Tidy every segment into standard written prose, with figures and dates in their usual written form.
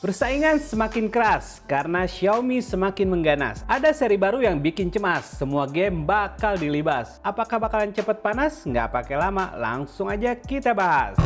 Persaingan semakin keras karena Xiaomi semakin mengganas. Ada seri baru yang bikin cemas, semua game bakal dilibas. Apakah bakalan cepet panas? Nggak pakai lama, langsung aja kita bahas.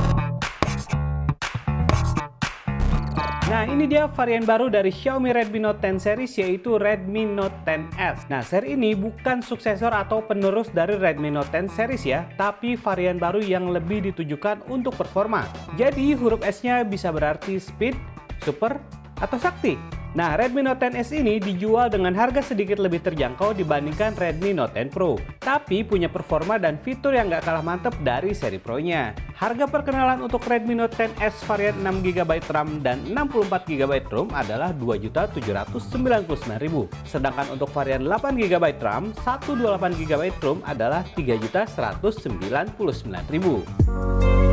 Nah, ini dia varian baru dari Xiaomi Redmi Note 10 series, yaitu Redmi Note 10S. Nah, seri ini bukan suksesor atau penerus dari Redmi Note 10 series ya, tapi varian baru yang lebih ditujukan untuk performa. Jadi huruf S-nya bisa berarti speed, super, atau sakti. Nah, Redmi Note 10S ini dijual dengan harga sedikit lebih terjangkau dibandingkan Redmi Note 10 Pro, tapi punya performa dan fitur yang gak kalah mantep dari seri Pro-nya. Harga perkenalan untuk Redmi Note 10S varian 6GB RAM dan 64GB ROM adalah Rp2.799.000. Sedangkan untuk varian 8GB RAM, 128GB ROM adalah Rp3.199.000.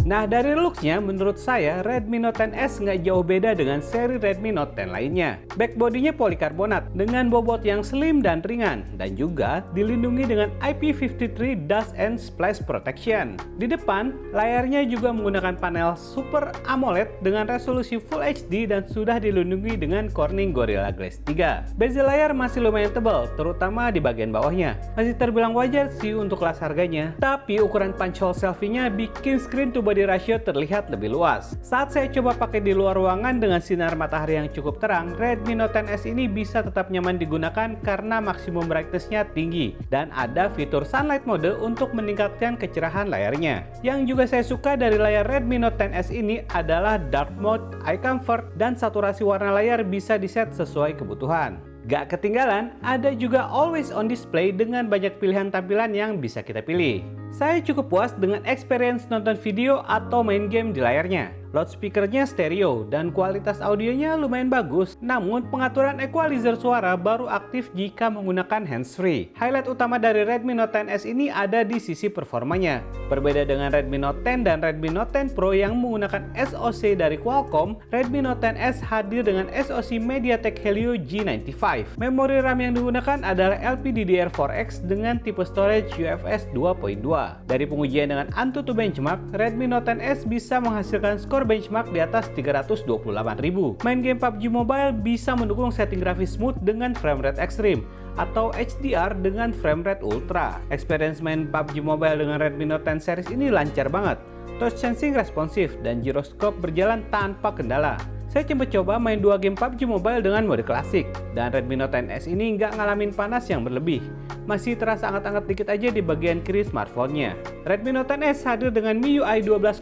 Nah, dari looks-nya menurut saya Redmi Note 10S nggak jauh beda dengan seri Redmi Note 10 lainnya. Backbody-nya polikarbonat dengan bobot yang slim dan ringan, dan juga dilindungi dengan IP53 Dust and Splash Protection. Di depan, layarnya juga menggunakan panel Super AMOLED dengan resolusi Full HD dan sudah dilindungi dengan Corning Gorilla Glass 3. Bezel layar masih lumayan tebal, terutama di bagian bawahnya. Masih terbilang wajar sih untuk kelas harganya, tapi ukuran punch hole selfie-nya bikin screen to body ratio terlihat lebih luas. Saat saya coba pakai di luar ruangan dengan sinar matahari yang cukup terang, Redmi Note 10S ini bisa tetap nyaman digunakan karena maksimum brightness-nya tinggi dan ada fitur sunlight mode untuk meningkatkan kecerahan layarnya. Yang juga saya suka dari layar Redmi Note 10S ini adalah dark mode, eye comfort, dan saturasi warna layar bisa diset sesuai kebutuhan. Gak ketinggalan, ada juga always on display dengan banyak pilihan tampilan yang bisa kita pilih. Saya cukup puas dengan experience nonton video atau main game di layarnya. Loudspeakernya stereo dan kualitas audionya lumayan bagus, namun pengaturan equalizer suara baru aktif jika menggunakan handsfree. Highlight utama dari Redmi Note 10S ini ada di sisi performanya. Berbeda dengan Redmi Note 10 dan Redmi Note 10 Pro yang menggunakan SoC dari Qualcomm, Redmi Note 10S hadir dengan SoC MediaTek Helio G95. Memori RAM yang digunakan adalah LPDDR4X dengan tipe storage UFS 2.2. Dari pengujian dengan AnTuTu benchmark, Redmi Note 10S bisa menghasilkan skor benchmark di atas 328.000. Main game PUBG Mobile bisa mendukung setting grafis smooth dengan frame rate ekstrim atau HDR dengan frame rate ultra. Experience main PUBG Mobile dengan Redmi Note 10 series ini lancar banget. Touch sensing responsif dan gyroscope berjalan tanpa kendala. Saya coba main 2 game PUBG Mobile dengan mode klasik, dan Redmi Note 10S ini nggak ngalamin panas yang berlebih. Masih terasa anget-anget dikit aja di bagian kiri smartphone-nya. Redmi Note 10S hadir dengan MIUI 12,5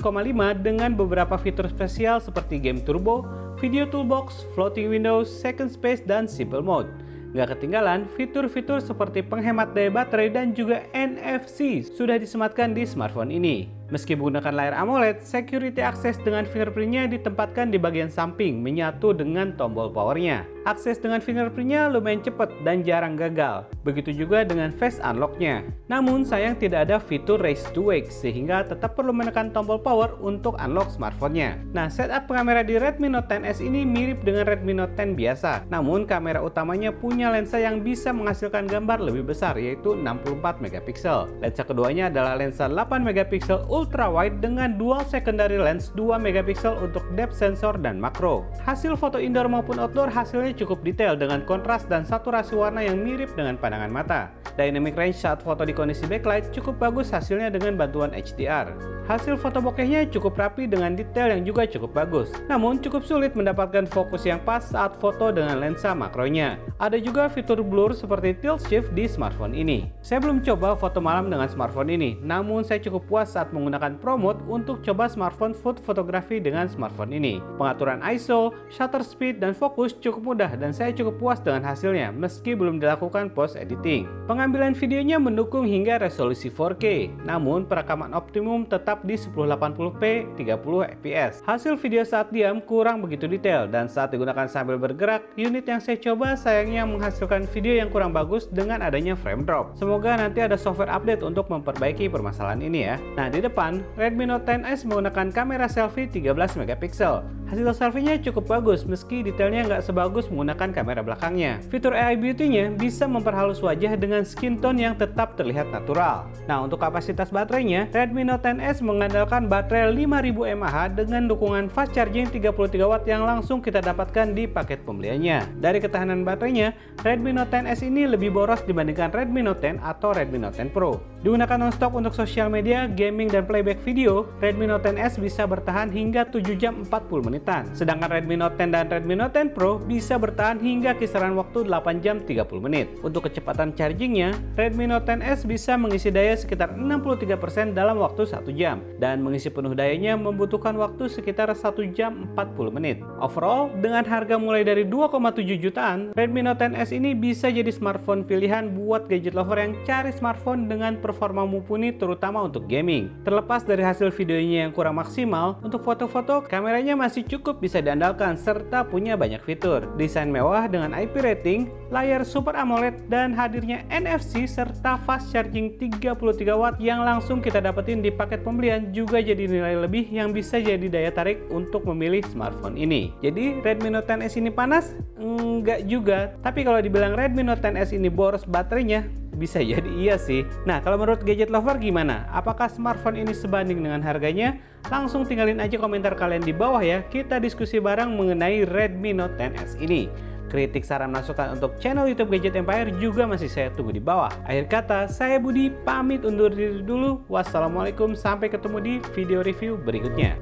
dengan beberapa fitur spesial seperti game turbo, video toolbox, floating windows, second space, dan simple mode. Nggak ketinggalan, fitur-fitur seperti penghemat daya baterai dan juga NFC sudah disematkan di smartphone ini. Meski menggunakan layar AMOLED, security access dengan fingerprint-nya ditempatkan di bagian samping, menyatu dengan tombol power-nya. Akses dengan fingerprint-nya lumayan cepat dan jarang gagal. Begitu juga dengan face unlock-nya. Namun sayang tidak ada fitur raise to wake, sehingga tetap perlu menekan tombol power untuk unlock smartphone-nya. Nah, setup kamera di Redmi Note 10S ini mirip dengan Redmi Note 10 biasa. Namun kamera utamanya punya lensa yang bisa menghasilkan gambar lebih besar, yaitu 64 megapiksel. Lensa keduanya adalah lensa 8 megapiksel ultra wide dengan dual secondary lens 2 megapiksel untuk depth sensor dan makro. Hasil foto indoor maupun outdoor hasilnya cukup detail dengan kontras dan saturasi warna yang mirip dengan pandangan mata. Dynamic range saat foto di kondisi backlight cukup bagus hasilnya dengan bantuan HDR. Hasil foto bokehnya cukup rapi dengan detail yang juga cukup bagus. Namun cukup sulit mendapatkan fokus yang pas saat foto dengan lensa makronya. Ada juga fitur blur seperti tilt shift di smartphone ini. Saya belum coba foto malam dengan smartphone ini, namun saya cukup puas saat menggunakan Pro Mode untuk coba smartphone food fotografi dengan smartphone ini. Pengaturan ISO, shutter speed, dan fokus cukup mudah dan saya cukup puas dengan hasilnya meski belum dilakukan post editing. Pengambilan videonya mendukung hingga resolusi 4K, namun perekaman optimum tetap di 1080p 30 fps. Hasil video saat diam kurang begitu detail dan saat digunakan sambil bergerak, unit yang saya coba sayangnya menghasilkan video yang kurang bagus dengan adanya frame drop. Semoga nanti ada software update untuk memperbaiki permasalahan ini ya. Nah, di depan Redmi Note 10S menggunakan kamera selfie 13 megapiksel. Hasil selfie-nya cukup bagus meski detailnya nggak sebagus menggunakan kamera belakangnya. Fitur AI Beauty-nya bisa memperhalus wajah dengan skin tone yang tetap terlihat natural. Nah, untuk kapasitas baterainya, Redmi Note 10S mengandalkan baterai 5000 mAh dengan dukungan fast charging 33 Watt yang langsung kita dapatkan di paket pembeliannya. Dari ketahanan baterainya, Redmi Note 10S ini lebih boros dibandingkan Redmi Note 10 atau Redmi Note 10 Pro. Digunakan non-stop untuk sosial media, gaming, dan playback video, Redmi Note 10S bisa bertahan hingga 7 jam 40 menitan. Sedangkan Redmi Note 10 dan Redmi Note 10 Pro bisa bertahan hingga kisaran waktu 8 jam 30 menit. Untuk kecepatan chargingnya, Redmi Note 10S bisa mengisi daya sekitar 63% dalam waktu 1 jam, dan mengisi penuh dayanya membutuhkan waktu sekitar 1 jam 40 menit. Overall, dengan harga mulai dari 2,7 jutaan, Redmi Note 10S ini bisa jadi smartphone pilihan buat gadget lover yang cari smartphone dengan performa mumpuni terutama untuk gaming. Terlepas dari hasil videonya yang kurang maksimal, untuk foto-foto kameranya masih cukup bisa diandalkan serta punya banyak fitur. Desain mewah dengan IP rating, layar Super AMOLED, dan hadirnya NFC serta fast charging 33 Watt yang langsung kita dapetin di paket pembelian juga jadi nilai lebih yang bisa jadi daya tarik untuk memilih smartphone ini. Jadi Redmi Note 10S ini panas? Enggak juga. Tapi kalau dibilang Redmi Note 10S ini boros baterainya, bisa jadi iya sih. Nah, kalau menurut gadget lover gimana? Apakah smartphone ini sebanding dengan harganya? Langsung tinggalin aja komentar kalian di bawah ya. Kita diskusi bareng mengenai Redmi Note 10S ini. Kritik, saran, masukan untuk channel YouTube Gadget Empire juga masih saya tunggu di bawah. Akhir kata, saya Budi pamit undur diri dulu. Wassalamualaikum, sampai ketemu di video review berikutnya.